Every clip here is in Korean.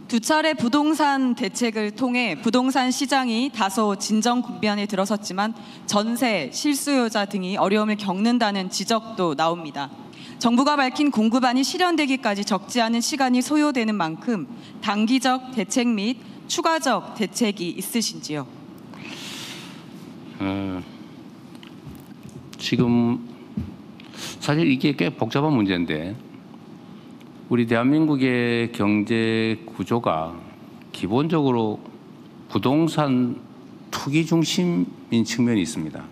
두 차례 부동산 대책을 통해 부동산 시장이 다소 진정 국면에 들어섰지만 전세, 실수요자 등이 어려움을 겪는다는 지적도 나옵니다. 정부가 밝힌 공급안이 실현되기까지 적지 않은 시간이 소요되는 만큼 단기적 대책 및 추가적 대책이 있으신지요? 지금 사실 이게 꽤 복잡한 문제인데 우리 대한민국의 경제 구조가 기본적으로 부동산 투기 중심인 측면이 있습니다.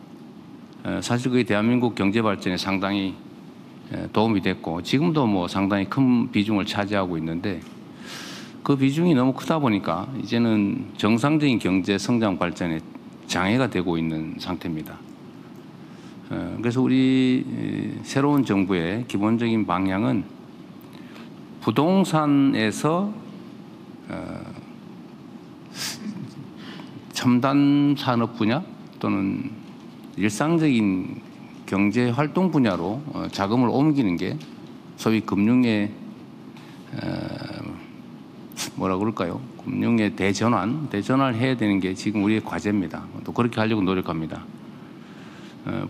사실 그게 대한민국 경제 발전에 상당히 도움이 됐고 지금도 뭐 상당히 큰 비중을 차지하고 있는데 그 비중이 너무 크다 보니까 이제는 정상적인 경제 성장 발전에 장애가 되고 있는 상태입니다. 그래서 우리 새로운 정부의 기본적인 방향은 부동산에서 첨단 산업 분야 또는 일상적인 경제 활동 분야로 자금을 옮기는 게 소위 금융의 뭐라 그럴까요? 금융의 대전환을 해야 되는 게 지금 우리의 과제입니다. 또 그렇게 하려고 노력합니다.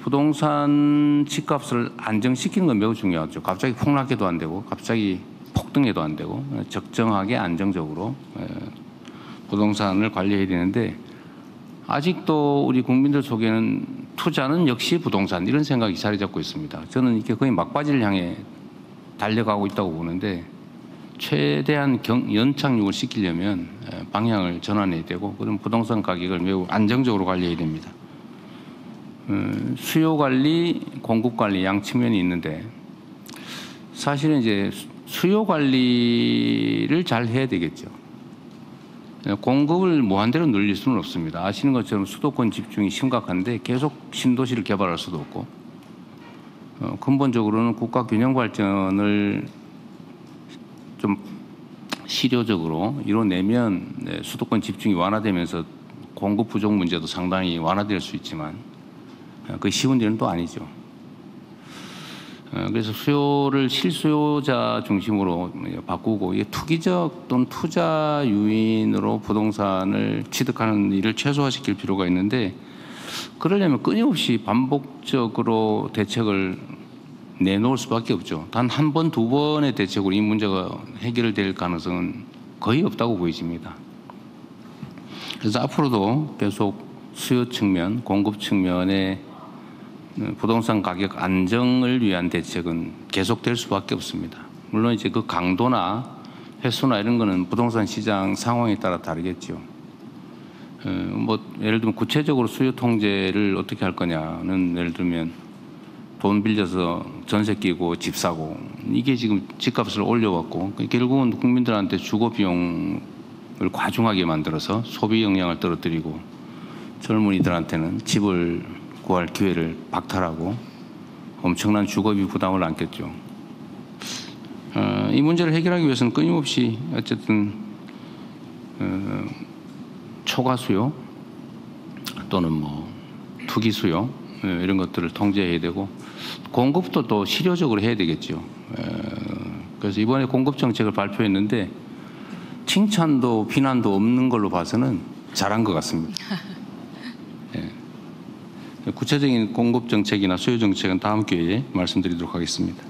부동산 집값을 안정시키는 건 매우 중요하죠. 갑자기 폭락해도 안 되고 갑자기 폭등해도 안 되고 적정하게 안정적으로 부동산을 관리해야 되는데 아직도 우리 국민들 속에는 투자는 역시 부동산 이런 생각이 자리 잡고 있습니다. 저는 이게 거의 막바지를 향해 달려가고 있다고 보는데 최대한 연착륙을 시키려면 방향을 전환해야 되고 그런 부동산 가격을 매우 안정적으로 관리해야 됩니다. 수요 관리, 공급 관리 양 측면이 있는데 사실은 이제 수요 관리를 잘 해야 되겠죠. 공급을 무한대로 늘릴 수는 없습니다. 아시는 것처럼 수도권 집중이 심각한데 계속 신도시를 개발할 수도 없고 근본적으로는 국가 균형 발전을 좀 실효적으로 이뤄내면 수도권 집중이 완화되면서 공급 부족 문제도 상당히 완화될 수 있지만 그게 쉬운 일은 또 아니죠. 그래서 수요를 실수요자 중심으로 바꾸고 이게 투기적 또는 투자 유인으로 부동산을 취득하는 일을 최소화시킬 필요가 있는데 그러려면 끊임없이 반복적으로 대책을 내놓을 수밖에 없죠. 단 한 번, 두 번의 대책으로 이 문제가 해결될 가능성은 거의 없다고 보여집니다. 그래서 앞으로도 계속 수요 측면, 공급 측면에 부동산 가격 안정을 위한 대책은 계속될 수밖에 없습니다. 물론 이제 그 강도나 횟수나 이런 거는 부동산 시장 상황에 따라 다르겠죠. 뭐 예를 들면 구체적으로 수요 통제를 어떻게 할 거냐는 예를 들면 돈 빌려서 전세 끼고 집 사고 이게 지금 집값을 올려왔고 결국은 국민들한테 주거 비용을 과중하게 만들어서 소비 역량을 떨어뜨리고 젊은이들한테는 집을 구할 기회를 박탈하고 엄청난 주거비 부담을 안겠죠. 이 문제를 해결하기 위해서는 끊임없이 어쨌든 초과 수요 또는 뭐 투기 수요 이런 것들을 통제해야 되고 공급도 또 실효적으로 해야 되겠죠. 그래서 이번에 공급 정책을 발표했는데 칭찬도 비난도 없는 걸로 봐서는 잘한 것 같습니다. 구체적인 공급 정책이나 수요 정책은 다음 기회에 말씀드리도록 하겠습니다.